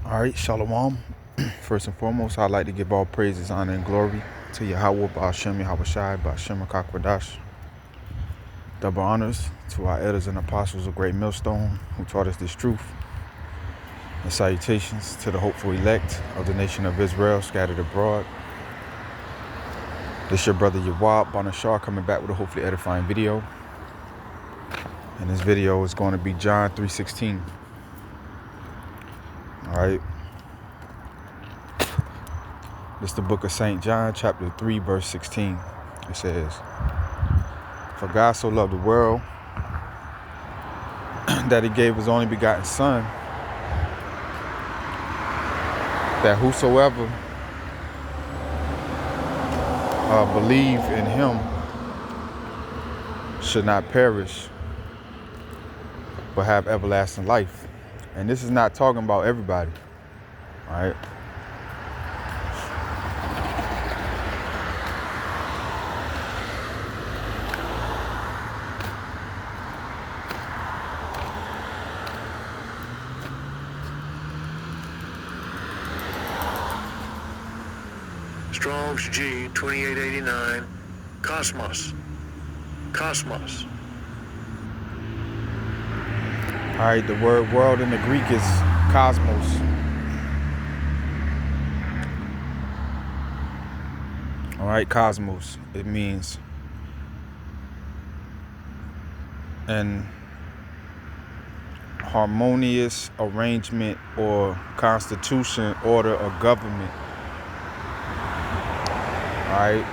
All right, Shalom. First and foremost, I'd like to give all praises, honor, and glory to Yahweh, Ba'ashem, Yahushai, Ba'ashem, Akakwadash. Double honors to our elders and apostles of Great Millstone who taught us this truth. And salutations to the hopeful elect of the nation of Israel scattered abroad. This your brother Yawab Banashar coming back with a hopefully edifying video. And this video is going to be John 3:16. All right. This is the book of St. John, chapter 3, verse 16. It says, "For God so loved the world that he gave his only begotten Son, that whosoever believe in him should not perish, but have everlasting life." And this is not talking about everybody, all right? Strong's G 2889, Cosmos. Cosmos. All right, the word world in the Greek is cosmos. All right, cosmos. It means an harmonious arrangement or constitution, order, or government. All right.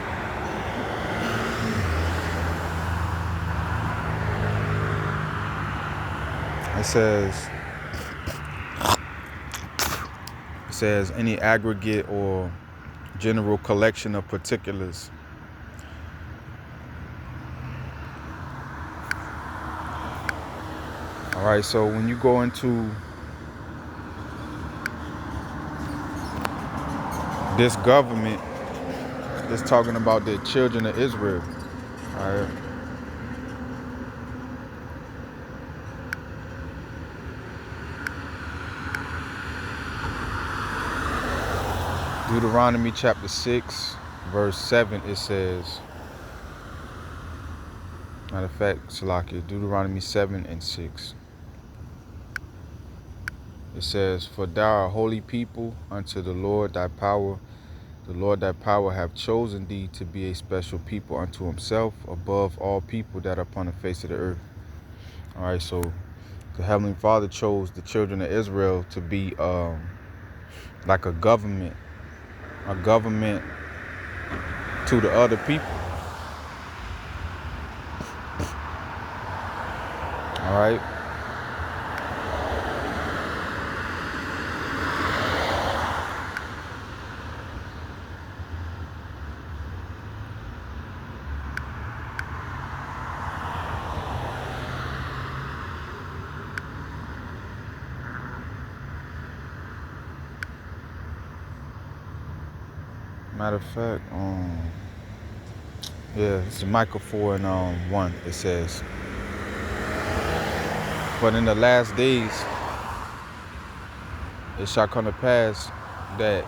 It says any aggregate or general collection of particulars. All right, so when you go into this government, it's talking about the children of Israel. All right. Deuteronomy chapter 6, verse 7, it says, matter of fact, Salakia, Deuteronomy 7 and 6. It says, "For thou art a holy people unto the Lord thy power. The Lord thy power hath chosen thee to be a special people unto himself above all people that are upon the face of the earth." All right, so the Heavenly Father chose the children of Israel to be like a government to the other people. All right. Matter of fact, it's Micah 4 and 1. It says, "But in the last days it shall come to pass that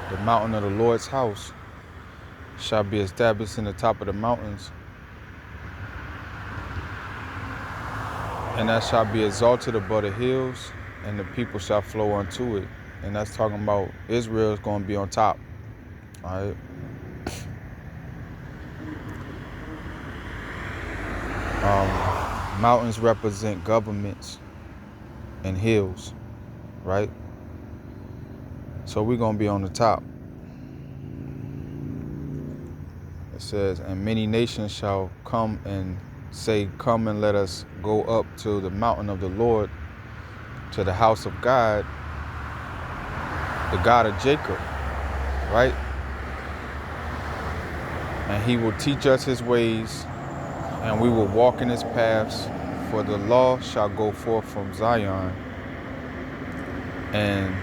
the mountain of the Lord's house shall be established in the top of the mountains, and that shall be exalted above the hills, and the people shall flow unto it." And that's talking about Israel is going to be on top. All right. Mountains represent governments and hills, right? So we're going to be on the top. It says, "And many nations shall come and say, Come and let us go up to the mountain of the Lord, to the house of God, the God of Jacob," right? "And he will teach us his ways, and we will walk in his paths. For the law shall go forth from Zion, and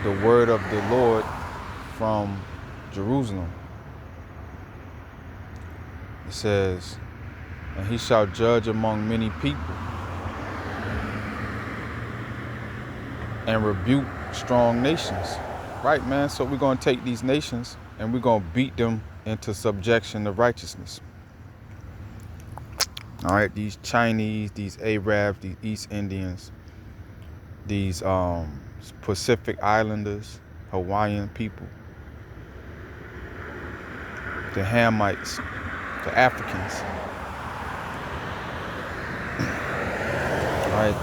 the word of the Lord from Jerusalem." It says, "And he shall judge among many people, and rebuke strong nations. Right, man? So we're going to take these nations and we're going to beat them into subjection of righteousness. All right, these Chinese, these Arabs, these East Indians, these Pacific Islanders, Hawaiian people, the Hamites, the Africans. All right.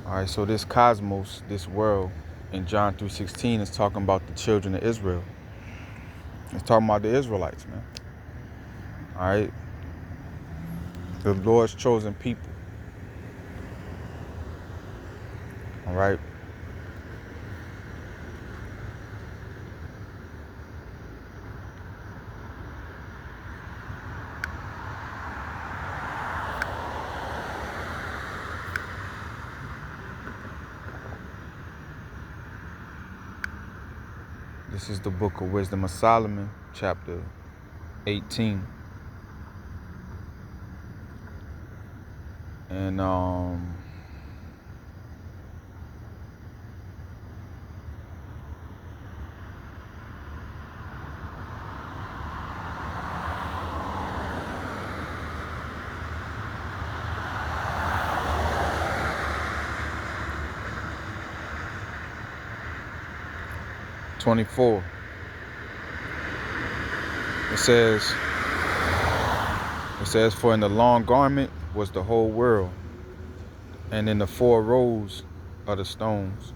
All right, so this cosmos, this world in John 3:16 is talking about the children of Israel. It's talking about the Israelites, man. All right. The Lord's chosen people. All right. This is the Book of Wisdom of Solomon, chapter 18. And 24. It says, for in the long garment was the whole world, and in the 4 rows of the stones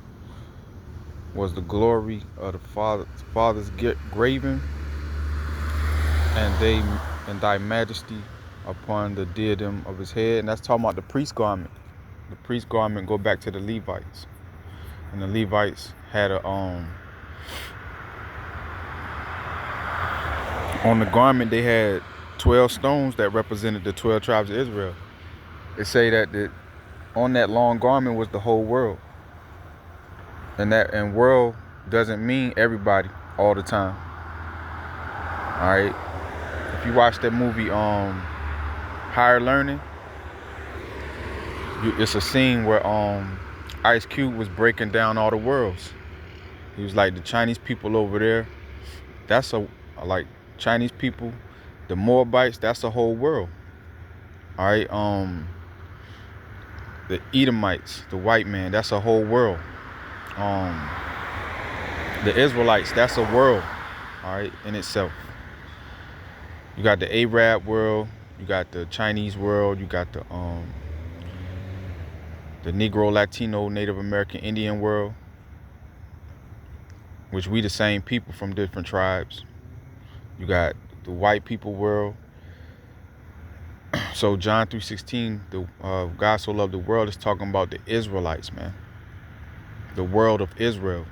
was the glory of the Father's graven, and thy majesty upon the diadem of his head. And that's talking about the priest garment. The priest garment go back to the Levites, and the Levites had a on the garment they had 12 stones that represented the 12 tribes of Israel. It say that on that long garment was the whole world, and world doesn't mean everybody all the time. All right, if you watch that movie Higher Learning, it's a scene where Ice Cube was breaking down all the worlds. He was like, the Chinese people over there, that's like Chinese people, the Moabites, that's a whole world. All right, the Edomites, the white man, that's a whole world. The Israelites, that's a world, all right, in itself. You got the Arab world, you got the Chinese world, you got the Negro, Latino, Native American, Indian world, which we the same people from different tribes. You got the white people world. So John 3:16, God so loved the world, is talking about the Israelites, man. The world of Israel.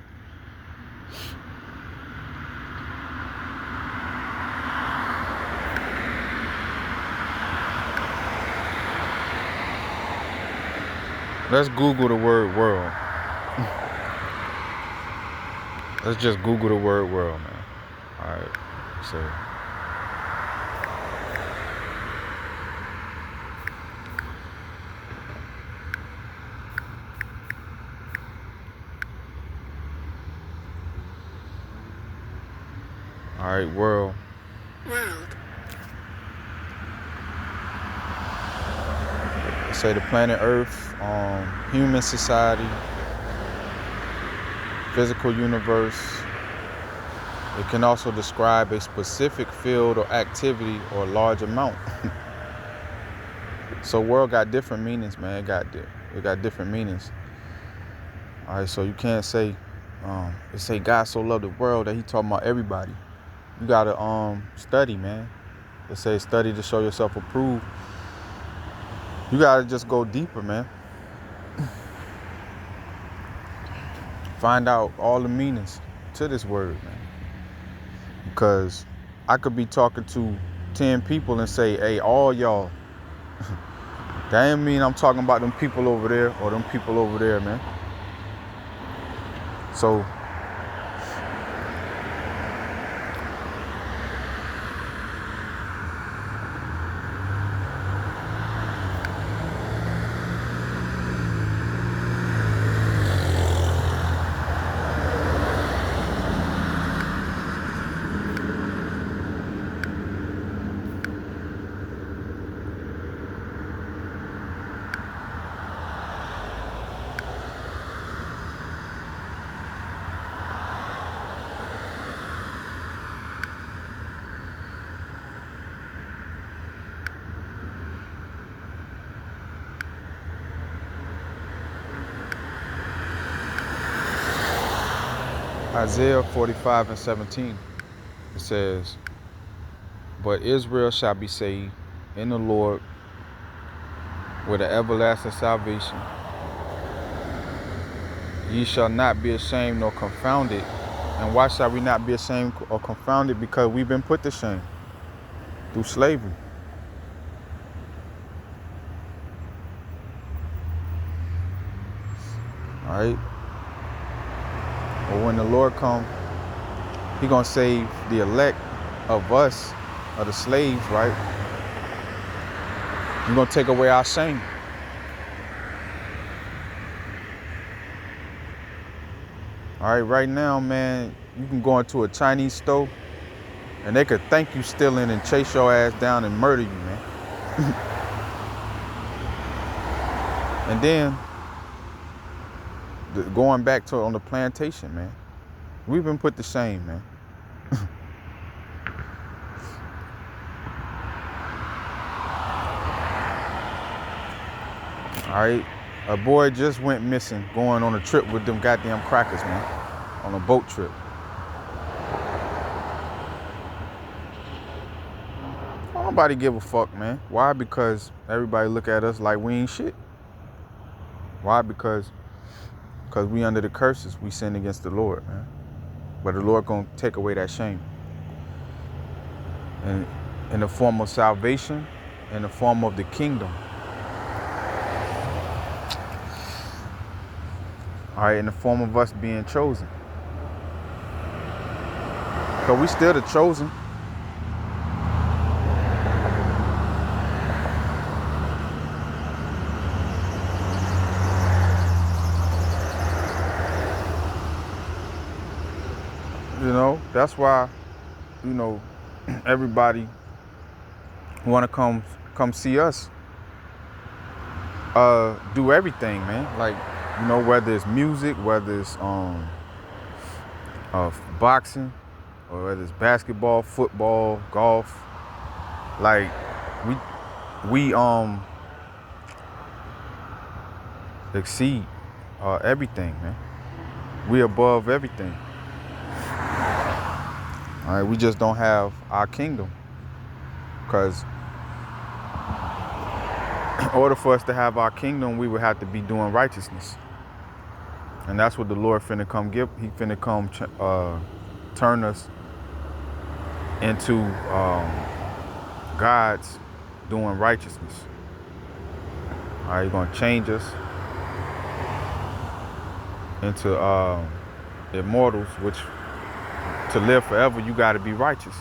Let's Google the word world. Let's just Google the word world, man. All right, so. All right, world. Say the planet Earth, human society, physical universe. It can also describe a specific field or activity or a large amount. So world got different meanings, man. It got different meanings. All right, so you can't say, it say God so loved the world that he talking about everybody. You gotta study, man. It says study to show yourself approved. You gotta just go deeper, man. Find out all the meanings to this word, man. Because I could be talking to 10 people and say, hey, all y'all. That ain't mean I'm talking about them people over there or them people over there, man. So Isaiah 45 and 17. It says, "But Israel shall be saved in the Lord with an everlasting salvation. Ye shall not be ashamed nor confounded." And why shall we not be ashamed or confounded? Because we've been put to shame through slavery. All right. But when the Lord comes, He gonna save the elect of us, of the slaves, right? He's gonna take away our shame. All right, right now, man, you can go into a Chinese store and they could think you stealing and chase your ass down and murder you, man. And then going back to on the plantation, man, we've been put to shame, man. All right, a boy just went missing going on a trip with them goddamn crackers, man, on a boat trip. Nobody give a fuck, man. Why? Because everybody look at us like we ain't shit. Why? Because we under the curses. We sin against the Lord, man. But the Lord gonna take away that shame. And in the form of salvation, in the form of the kingdom. All right, in the form of us being chosen. Because we still the chosen. You know, that's why, you know, everybody want to come see us do everything, man. Like, you know, whether it's music, whether it's boxing, or whether it's basketball, football, golf. Like, we exceed everything, man. We above everything. All right, we just don't have our kingdom. Because in order for us to have our kingdom, we would have to be doing righteousness. And that's what the Lord finna come give. He finna come turn us into gods doing righteousness. All right, He's gonna change us into immortals, which to live forever, you gotta be righteous.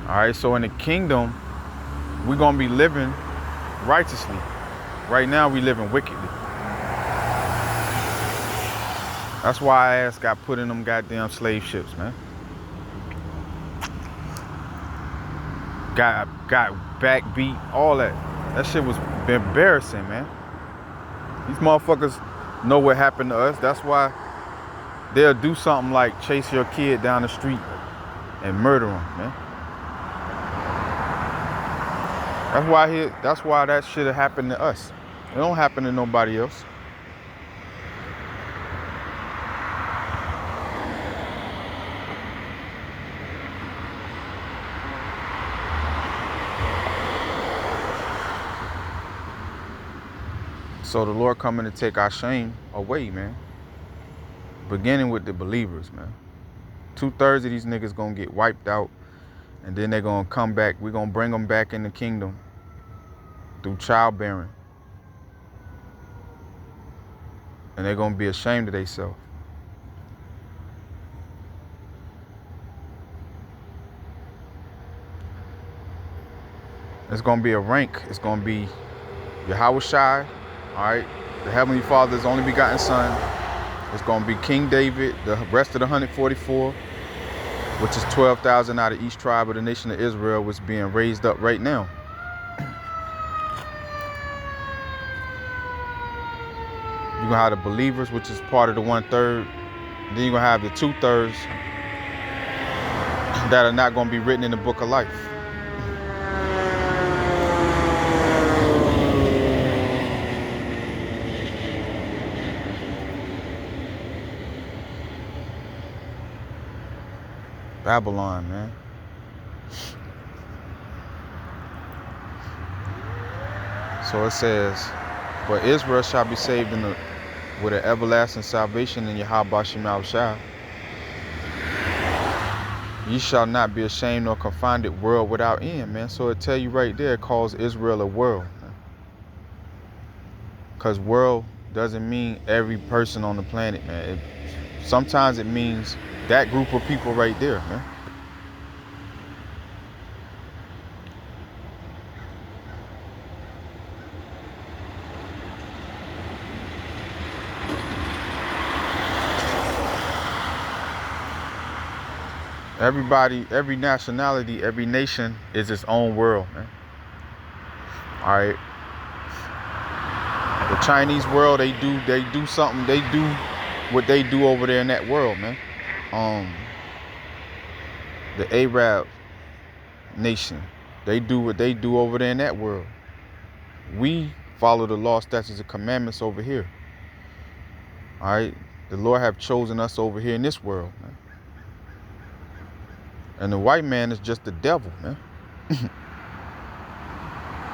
All right, so in the kingdom, we're gonna be living righteously. Right now, we living wickedly. That's why our ass got put in them goddamn slave ships, man. Got back beat, all that. That shit was embarrassing, man. These motherfuckers know what happened to us. That's why they'll do something like chase your kid down the street and murder him, man. That's why that shit happened to us. It don't happen to nobody else. So the Lord coming to take our shame away, man. Beginning with the believers, man. 2/3 of these niggas gonna get wiped out, and then they're gonna come back. We're gonna bring them back in the kingdom through childbearing. And they're gonna be ashamed of themselves. It's gonna be a rank. It's gonna be Yahushua, all right? The Heavenly Father's only begotten Son. It's gonna be King David, the rest of the 144, which is 12,000 out of each tribe of the nation of Israel, was being raised up right now. You're gonna have the believers, which is part of the 1/3. Then you're gonna have the 2/3 that are not gonna be written in the book of life. Babylon, man. So it says, but Israel shall be saved with an everlasting salvation in Yahweh Shema Shah. Ye shall not be ashamed nor confounded, world without end, man. So it tell you right there, it calls Israel a world. Because world doesn't mean every person on the planet, man. Sometimes it means that group of people right there, man. Everybody, every nationality, every nation is its own world, man. All right. The Chinese world, they do something. They do what they do over there in that world, man. The Arab nation, they do what they do over there in that world. We follow the law, statutes, and commandments over here. All right. The Lord have chosen us over here in this world, man. And the white man is just the devil, man.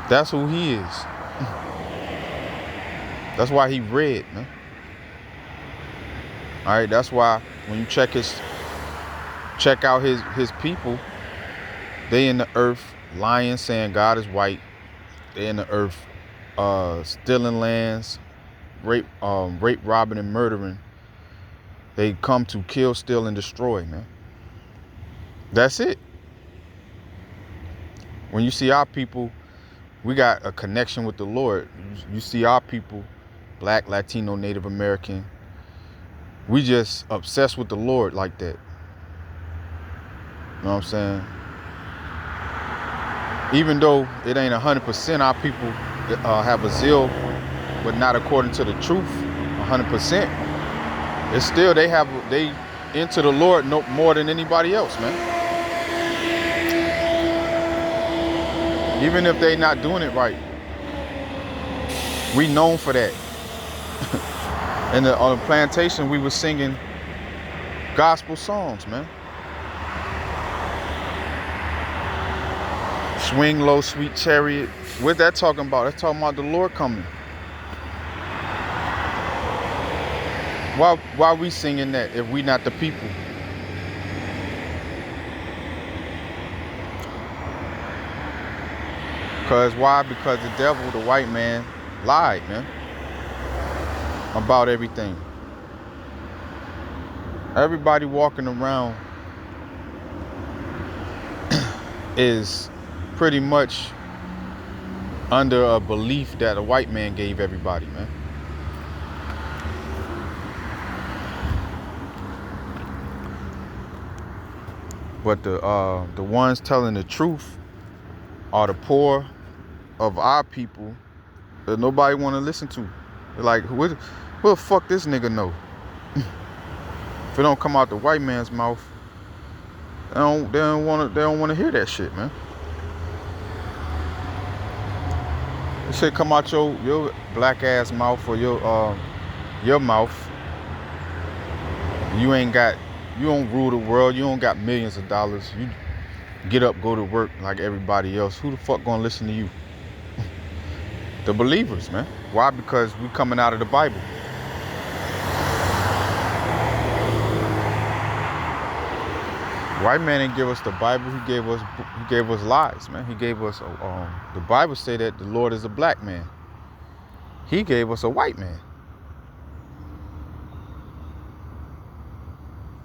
That's who he is. That's why he red, man. All right, that's why when you check out his people, they in the earth lying, saying God is white. They in the earth stealing lands, rape, robbing, and murdering. They come to kill, steal, and destroy, man. That's it. When you see our people, we got a connection with the Lord. You see our people, Black, Latino, Native American, we just obsessed with the Lord like that. You know what I'm saying? Even though it ain't 100%, our people have a zeal, but not according to the truth, 100%. It's still, they into the Lord no more than anybody else, man. Even if they not doing it right, we known for that. And on the plantation, we were singing gospel songs, man. Swing low, sweet chariot. What's that talking about? That's talking about the Lord coming. Why we singing that if we not the people? Because why? Because the devil, the white man, lied, man, about everything. Everybody walking around is pretty much under a belief that a white man gave everybody, man. But the ones telling the truth are the poor of our people that nobody want to listen to. They're like, what the fuck this nigga know? If it don't come out the white man's mouth, they don't want to hear that shit, man. It should come out your black ass mouth or your mouth. You don't rule the world. You don't got millions of dollars. You get up, go to work like everybody else. Who the fuck gonna listen to you? The believers, man. Why? Because we coming out of the Bible. White man didn't give us the Bible. He gave us lies, man. He gave us the Bible say that the Lord is a black man. He gave us a white man.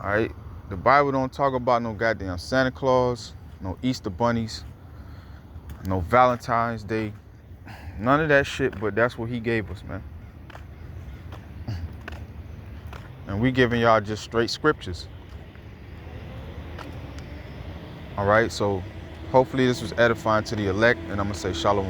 All right. The Bible don't talk about no goddamn Santa Claus, no Easter bunnies, no Valentine's Day, none of that shit. But that's what he gave us, man. And we giving y'all just straight scriptures. All right, so hopefully this was edifying to the elect, and I'm gonna say shalom.